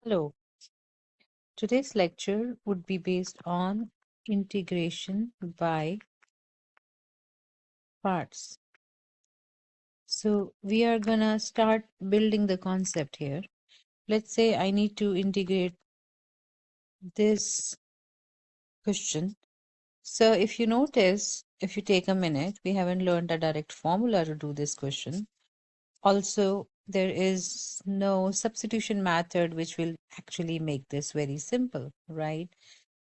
Hello, today's lecture would be based on integration by parts. So we are gonna start building the concept here. Let's say I need to integrate this question. So if you notice, if you take a minute, we haven't learned a direct formula to do this question. Also, there is no substitution method which will actually make this very simple, right?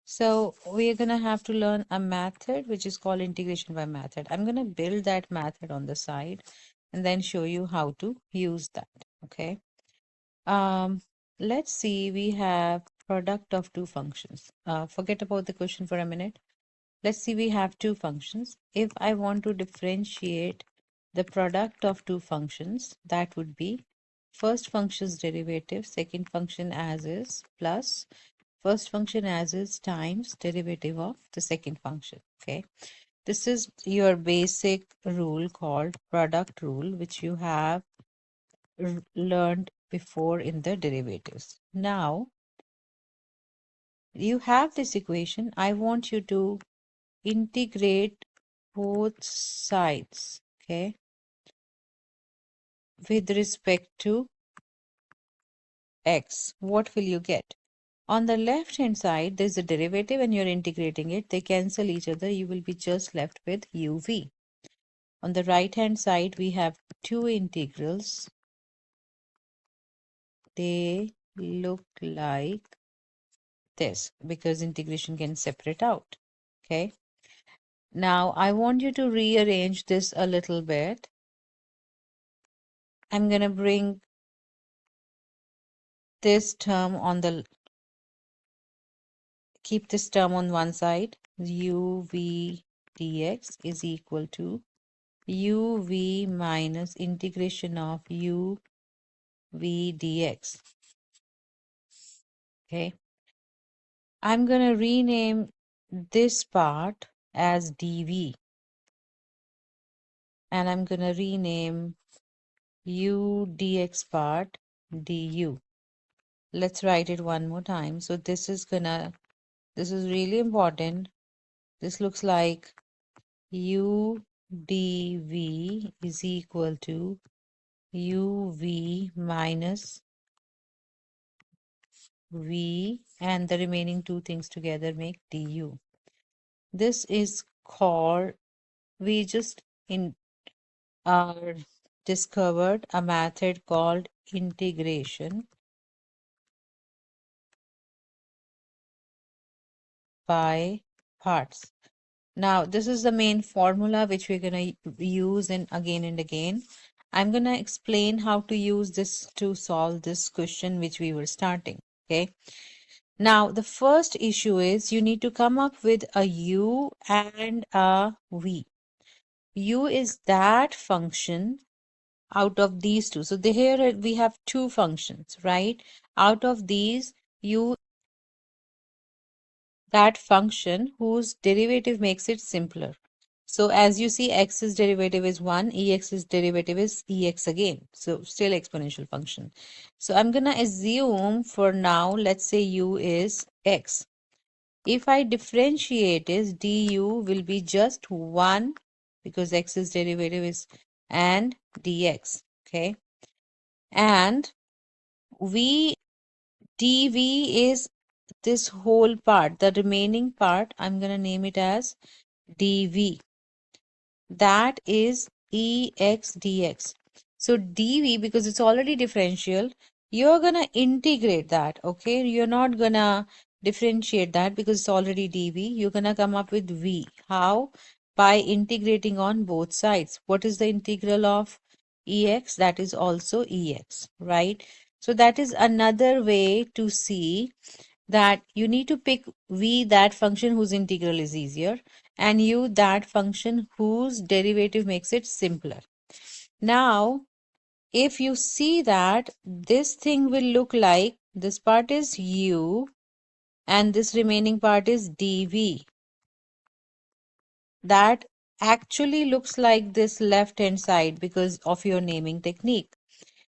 So we're going to have to learn a method which is called integration by method. I'm going to build that method on the side and then show you how to use that. Okay. Um, let's see, we have product of two functions. Forget about the question for a minute. Let's see, we have two functions. If I want to differentiate the product of two functions, that would be first function's derivative, second function as is, plus first function as is times derivative of the second function. Okay, this is your basic rule called product rule, which you have learned before in the derivatives. Now you have this equation. I want you to integrate both sides, okay, with respect to x. What will you get? On the left hand side, there's a derivative and you're integrating it. They cancel each other. You will be just left with uv. On the right hand side, we have two integrals. They look like this because integration can separate out. Okay. Now I want you to rearrange this a little bit. I'm going to bring this term on the, keep this term on one side. uv dx is equal to uv minus integration of uv dx. Okay. I'm going to rename this part as dv, and I'm going to rename u dx part du. Let's write it one more time. So this is really important. This looks like u dv is equal to uv minus v, and the remaining two things together make du. This is called, we just discovered a method called integration by parts. Now, this is the main formula which we're going to use again and again. I'm going to explain how to use this to solve this question which we were starting. Okay. Now, the first issue is you need to come up with a u and a v. U is that function out of these two. So here we have two functions, right? Out of these, u, that function whose derivative makes it simpler. So as you see, x's derivative is 1, ex's derivative is ex again. So still exponential function. So I'm going to assume for now, let's say u is x. If I differentiate it, du will be just 1 because x's derivative is and dx. Okay. And v dv is this whole part, the remaining part, I'm going to name it as dv. That is ex dx. So dv, because it's already differential, you're going to integrate that, okay? You're not going to differentiate that because it's already dv. You're going to come up with v. How? By integrating on both sides. What is the integral of ex? That is also ex, right? So that is another way to see that you need to pick v, that function whose integral is easier, and u, that function whose derivative makes it simpler. Now, if you see that this thing will look like this part is u and this remaining part is dv. That actually looks like this left hand side because of your naming technique.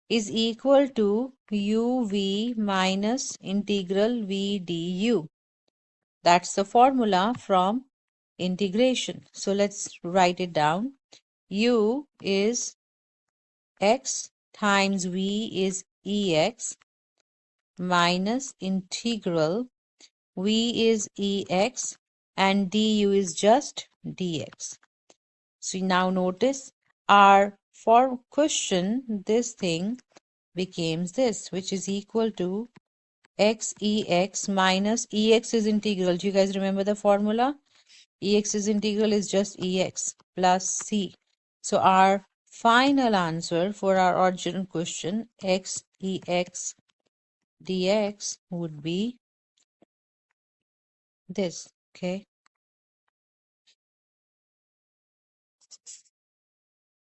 is equal to uv minus integral v du. That's the formula from integration. So let's write it down. U is x times v is ex minus integral v is ex and du is just dx. So now notice our for question, this thing becomes this, which is equal to x ex minus ex is integral. Do you guys remember the formula? Ex is integral is just ex plus c. So our final answer for our original question, x ex dx, would be this. Okay.